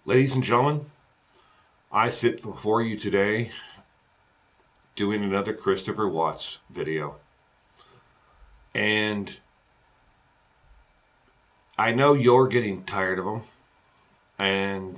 Ladies and gentlemen, I sit before you today doing another Christopher Watts video. And I know you're getting tired of him,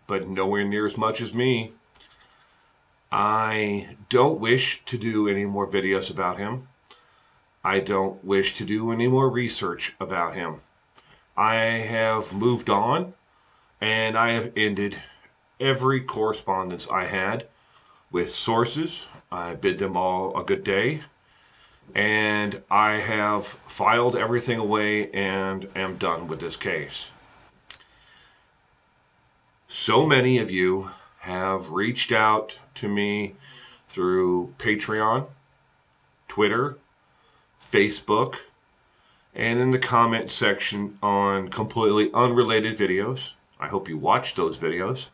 but nowhere near as much as me. I don't wish to do any more videos about him. I don't wish to do any more research about him. I have moved on, and I have ended every correspondence I had with sources. I bid them all a good day, and I have filed everything away and am done with this case. So many of you have reached out to me through Patreon, Twitter, Facebook, and in the comment section on completely unrelated videos. I hope you watch those videos,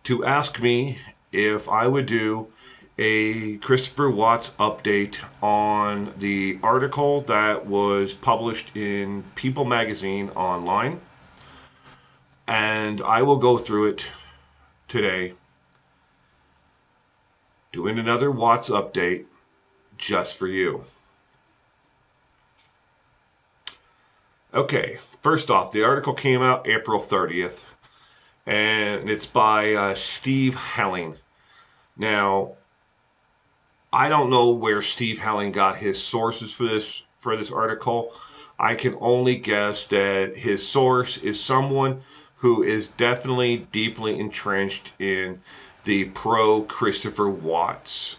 to ask me if I would do a Christopher Watts update on the article that was published in People magazine online. And I will go through it today, doing another Watts update just for you. Okay, first off, the article came out April 30th, and it's by Steve Helling. Now, I don't know where Steve Helling got his sources for this article. I can only guess that his source is someone who is definitely deeply entrenched in the pro Christopher Watts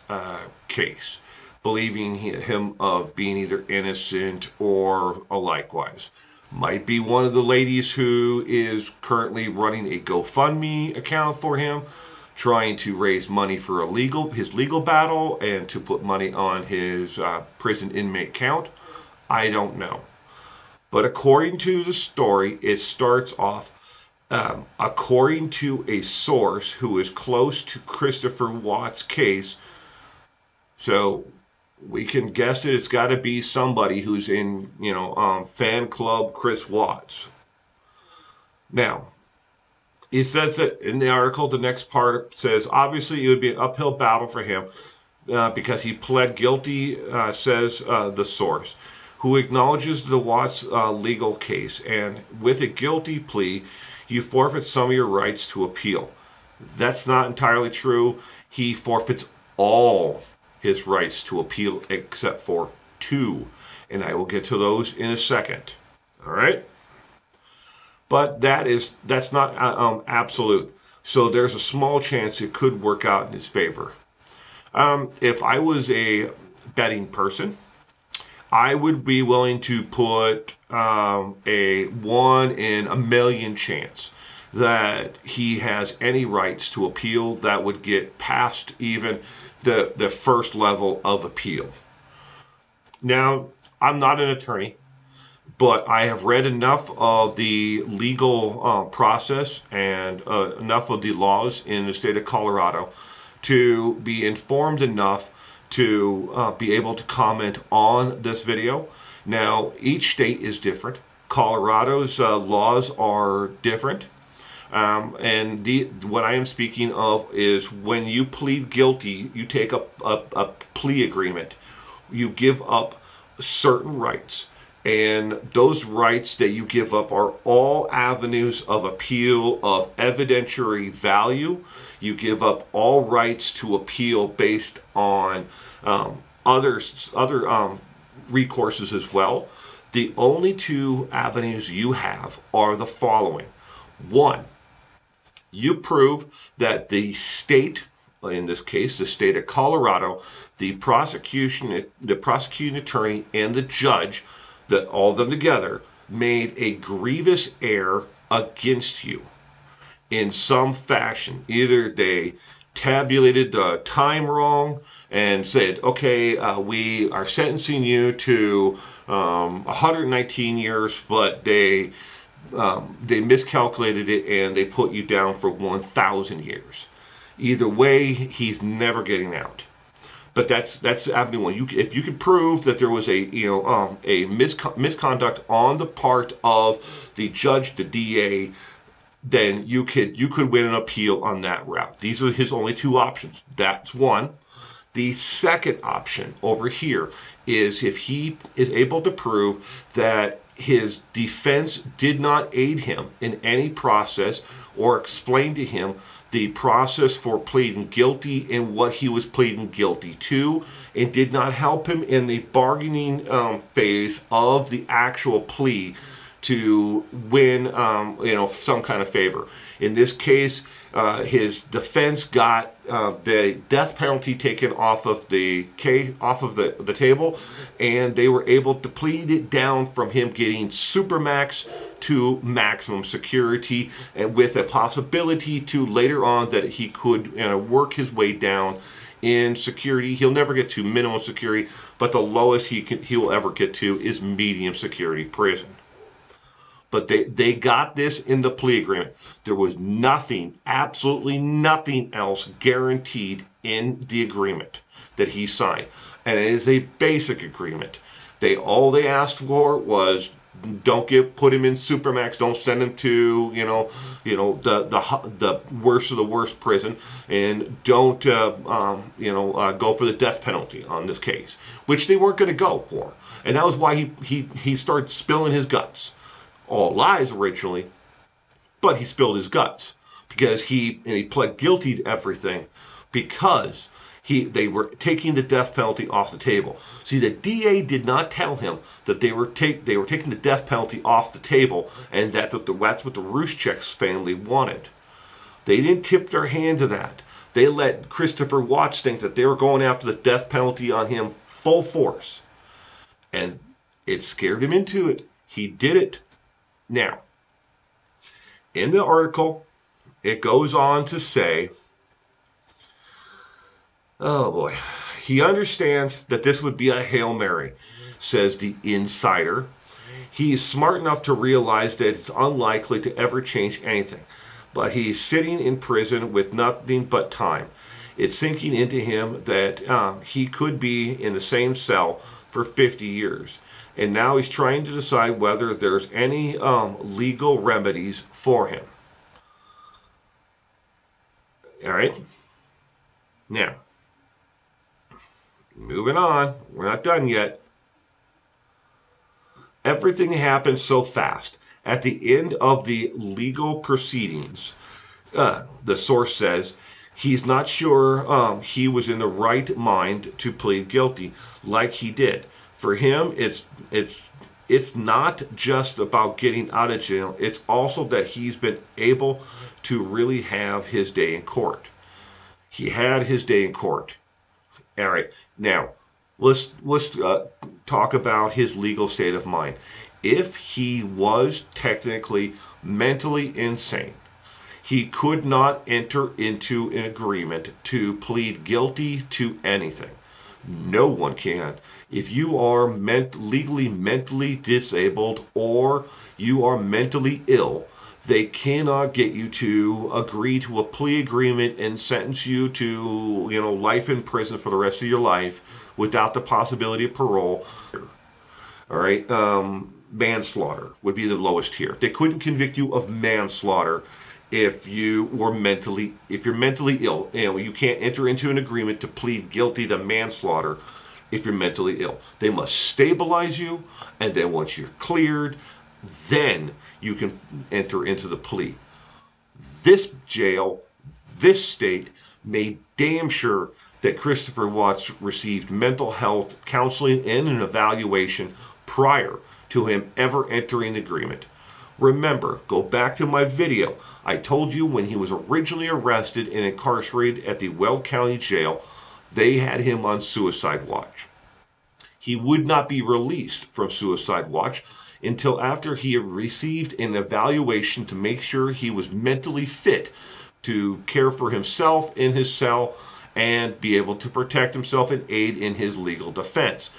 case, believing him of being either innocent or likewise. Might be one of the ladies who is currently running a GoFundMe account for him, trying to raise money for his legal battle and to put money on his prison inmate count. I don't know. But according to the story, it starts off, according to a source who is close to Christopher Watts' case. So we can guess that it's got to be somebody who's in, fan club Chris Watts. Now, he says that in the article, the next part says, obviously it would be an uphill battle for him because he pled guilty, says the source, who acknowledges the Watts legal case. And with a guilty plea, you forfeit some of your rights to appeal. That's not entirely true. He forfeits all his rights to appeal except for two. And I will get to those in a second. All right? But that's not absolute. So there's a small chance it could work out in his favor. If I was a betting person, I would be willing to put a 1 in a million chance that he has any rights to appeal that would get past even the first level of appeal. Now, I'm not an attorney, but I have read enough of the legal process and enough of the laws in the state of Colorado to be informed enough to be able to comment on this video. Now, each state is different. Colorado's laws are different. And what I am speaking of is when you plead guilty, you take a plea agreement. You give up certain rights. And those rights that you give up are all avenues of appeal of evidentiary value. You give up all rights to appeal based on other recourses as well. The only two avenues you have are the following. One, you prove that the state, in this case, the state of Colorado, the prosecuting attorney and the judge, that all of them together made a grievous error against you in some fashion. Either they tabulated the time wrong and said, okay, we are sentencing you to 119 years, but they miscalculated it and they put you down for 1,000 years. Either way, he's never getting out. But that's avenue one. If you can prove that there was a misconduct on the part of the judge, the DA, then you could win an appeal on that route. These are his only two options. That's one. The second option over here is if he is able to prove that his defense did not aid him in any process or explain to him the process for pleading guilty and what he was pleading guilty to, and did not help him in the bargaining phase of the actual plea to win, some kind of favor. In this case, his defense got the death penalty taken off of the table, and they were able to plead it down from him getting supermax to maximum security, and with a possibility to later on that he could work his way down in security. He'll never get to minimum security, but the lowest he will ever get to is medium security prison. But they got this in the plea agreement. There was nothing, absolutely nothing else guaranteed in the agreement that he signed. And it is a basic agreement. All they asked for was don't put him in supermax, don't send him to the worst of the worst prison, and don't go for the death penalty on this case, which they weren't going to go for. And that was why he started spilling his guts. All lies originally, but he spilled his guts because he pled guilty to everything because they were taking the death penalty off the table. See, the DA did not tell him that they were taking the death penalty off the table, and that's what the Ruszczyk's family wanted. They didn't tip their hand to that. They let Christopher Watts think that they were going after the death penalty on him full force, and it scared him into it. He did it. Now, in the article, it goes on to say, oh boy, he understands that this would be a Hail Mary, says the insider. He is smart enough to realize that it's unlikely to ever change anything, but he's sitting in prison with nothing but time. It's sinking into him that he could be in the same cell for 50 years. And now he's trying to decide whether there's any legal remedies for him. All right? Now, moving on. We're not done yet. Everything happened so fast. At the end of the legal proceedings, the source says, he's not sure he was in the right mind to plead guilty like he did. For him, it's not just about getting out of jail. It's also that he's been able to really have his day in court. He had his day in court. All right. Now, let's talk about his legal state of mind. If he was technically mentally insane, he could not enter into an agreement to plead guilty to anything. No one can. If you are legally mentally disabled or you are mentally ill, they cannot get you to agree to a plea agreement and sentence you to, life in prison for the rest of your life without the possibility of parole. All right, manslaughter would be the lowest tier. They couldn't convict you of manslaughter if you're mentally ill. You can't enter into an agreement to plead guilty to manslaughter if you're mentally ill. They must stabilize you, and then once you're cleared, then you can enter into the plea. This jail, this state, made damn sure that Christopher Watts received mental health counseling and an evaluation prior to him ever entering the agreement. Remember, go back to my video. I told you when he was originally arrested and incarcerated at the Weld County Jail, they had him on suicide watch. He would not be released from suicide watch until after he had received an evaluation to make sure he was mentally fit to care for himself in his cell and be able to protect himself and aid in his legal defense.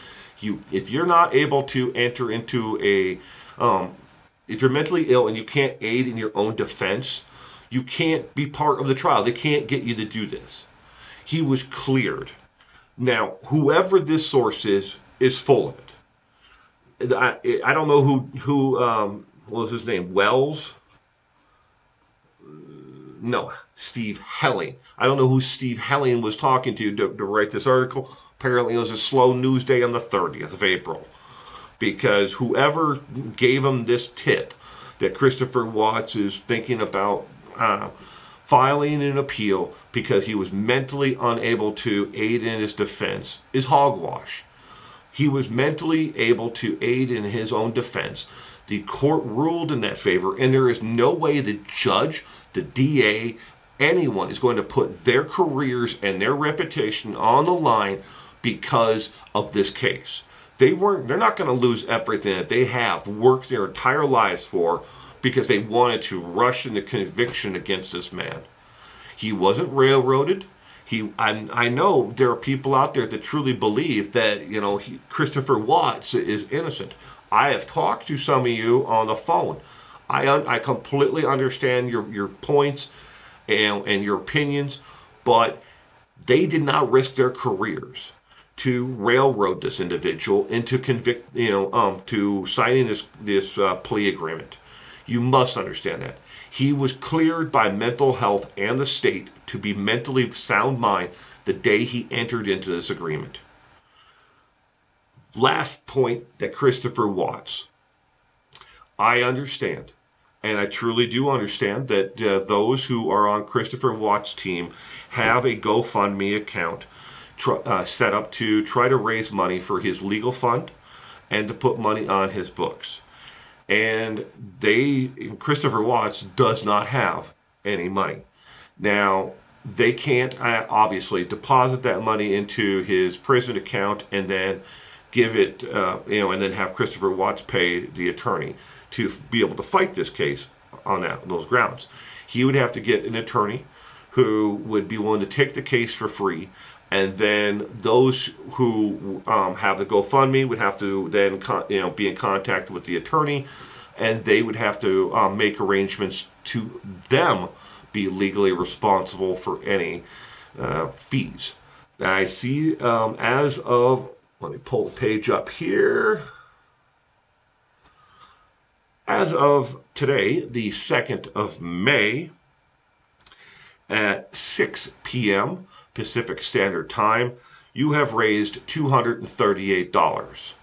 If you're not able to enter into if you're mentally ill and you can't aid in your own defense, you can't be part of the trial. They can't get you to do this. He was cleared. Now, whoever this source is full of it. I don't know who what was his name? Wells? no, Steve Helling. I don't know who Steve Helling was talking to write this article. Apparently it was a slow news day on the 30th of April. Because whoever gave him this tip that Christopher Watts is thinking about filing an appeal because he was mentally unable to aid in his defense is hogwash. He was mentally able to aid in his own defense. The court ruled in that favor, and there is no way the judge, the DA, anyone is going to put their careers and their reputation on the line because of this case. They're not going to lose everything that they have worked their entire lives for because they wanted to rush into conviction against this man. He wasn't railroaded. I know there are people out there that truly believe that Christopher Watts is innocent. I have talked to some of you on the phone. I completely understand your points and your opinions, but they did not risk their careers to railroad this individual into to signing this plea agreement. You must understand that. He was cleared by mental health and the state to be mentally sound mind the day he entered into this agreement. Last point, that Christopher Watts. I understand, and I truly do understand that those who are on Christopher Watts' team have a GoFundMe account set up to try to raise money for his legal fund and to put money on his books. And Christopher Watts does not have any money. Now, they can't obviously deposit that money into his prison account and then give it, and then have Christopher Watts pay the attorney to be able to fight this case on those grounds. He would have to get an attorney who would be willing to take the case for free, and then those who have the GoFundMe would have to then be in contact with the attorney, and they would have to make arrangements to them be legally responsible for any fees. Now, I see as of, let me pull the page up here. As of today, the 2nd of May, at 6 p.m. Pacific Standard Time, you have raised $238.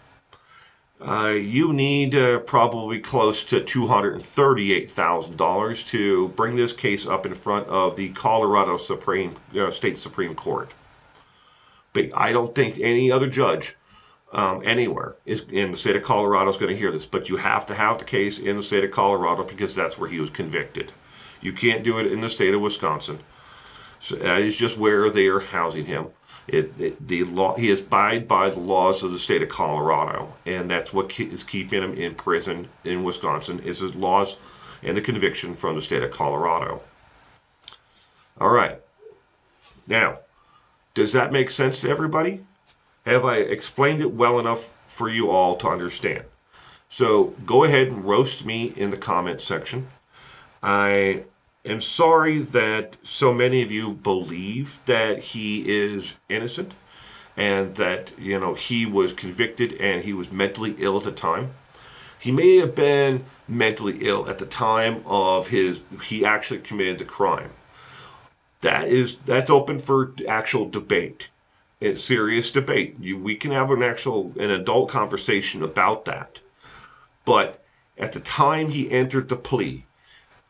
You need probably close to $238,000 to bring this case up in front of the Colorado State Supreme Court. But I don't think any other judge anywhere in the state of Colorado is going to hear this. But you have to have the case in the state of Colorado because that's where he was convicted. You can't do it in the state of Wisconsin. So that is just where they are housing him. He is abide by the laws of the state of Colorado, and that's what is keeping him in prison in Wisconsin, is the laws and the conviction from the state of Colorado. All right. Now, does that make sense to everybody? Have I explained it well enough for you all to understand? So go ahead and roast me in the comment section. I am sorry that so many of you believe that he is innocent and that, he was convicted and he was mentally ill at the time. He may have been mentally ill at the time of he actually committed the crime. That's open for actual debate. It's serious debate. We can have an adult conversation about that. But at the time he entered the plea,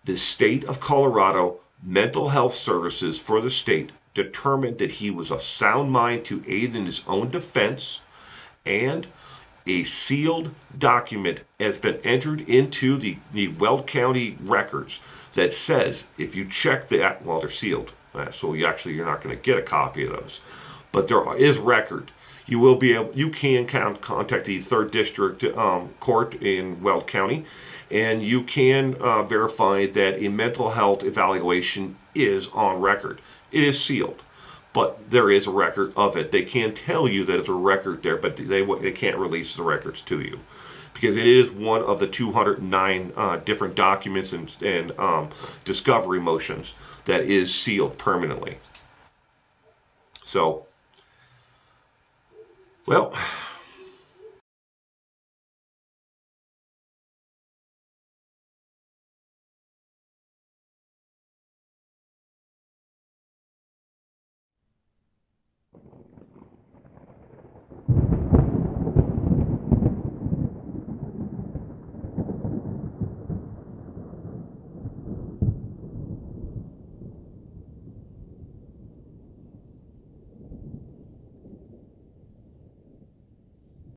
the state of Colorado Mental Health Services for the state determined that he was of sound mind to aid in his own defense, and a sealed document has been entered into the Weld County records that says, if you check that, well, they're sealed, so you're not going to get a copy of those, but there is record. You can contact the 3rd District Court in Weld County, and you can verify that a mental health evaluation is on record. It is sealed, but there is a record of it. They can tell you that it's a record there, but they can't release the records to you because it is one of the 209 different documents and discovery motions that is sealed permanently. So, well,